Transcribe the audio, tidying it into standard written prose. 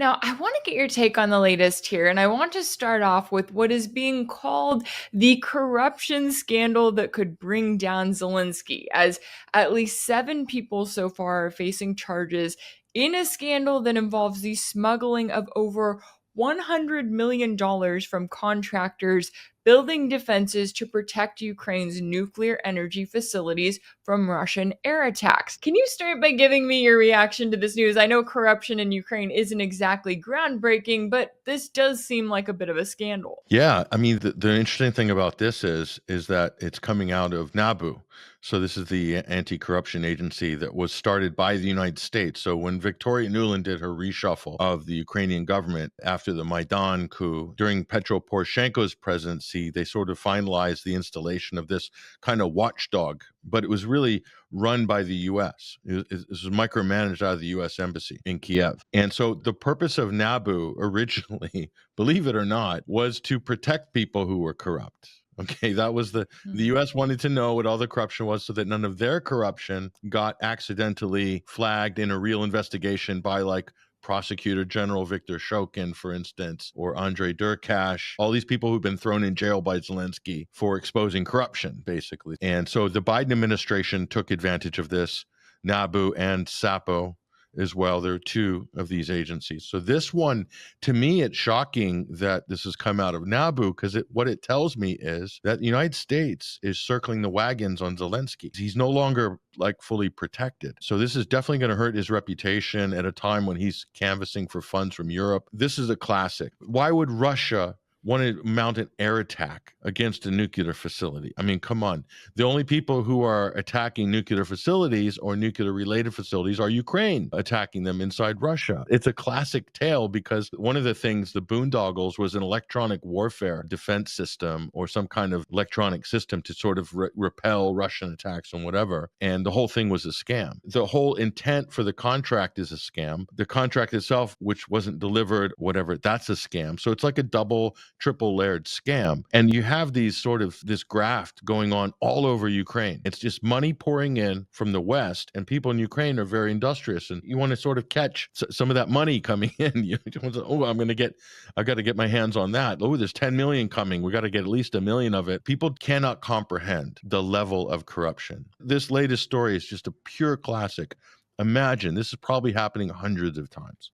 Now, I want to get your take on the latest here, and I want to start off with what is being called the corruption scandal that could bring down Zelensky, as at least 7 people so far are facing charges in a scandal that involves the smuggling of over $100 million from contractors building defenses to protect Ukraine's nuclear energy facilities from Russian air attacks. Can you start by giving me your reaction to this news? I know corruption in Ukraine isn't exactly groundbreaking, but this does seem like a bit of a scandal. Yeah, I mean, the interesting thing about this is that it's coming out of NABU. So this is the anti-corruption agency that was started by the United States. So when Victoria Nuland did her reshuffle of the Ukrainian government after the Maidan coup during Petro Poroshenko's presidency, they sort of finalized the installation of this kind of watchdog, but it was really run by the U.S. This was micromanaged out of the U.S. Embassy in Kiev. And so the purpose of NABU originally, believe it or not, was to protect people who were corrupt. Okay, that was the US wanted to know what all the corruption was so that none of their corruption got accidentally flagged in a real investigation by like Prosecutor General Viktor Shokin, for instance, or Andrei Derkash, all these people who've been thrown in jail by Zelensky for exposing corruption, basically. And so the Biden administration took advantage of this, NABU and SAPO as well. There are two of these agencies. So this one, to me, it's shocking that this has come out of NABU because what it tells me is that the United States is circling the wagons on Zelensky. He's no longer like fully protected. So this is definitely going to hurt his reputation at a time when he's canvassing for funds from Europe. This is a classic. Why would Russia want to mount an air attack against a nuclear facility? I mean, come on. The only people who are attacking nuclear facilities or nuclear related facilities are Ukraine attacking them inside Russia. It's a classic tale because one of the things, the boondoggles, was an electronic warfare defense system or some kind of electronic system to sort of repel Russian attacks and whatever. And the whole thing was a scam. The whole intent for the contract is a scam. The contract itself, which wasn't delivered, whatever, that's a scam. So it's like a triple layered scam. And you have these sort of this graft going on all over Ukraine. It's just money pouring in from the West, and people in Ukraine are very industrious. And you want to sort of catch some of that money coming in. You want to, oh, I've got to get my hands on that. Oh, there's 10 million coming. We got to get at least 1 million of it. People cannot comprehend the level of corruption. This latest story is just a pure classic. Imagine this is probably happening hundreds of times.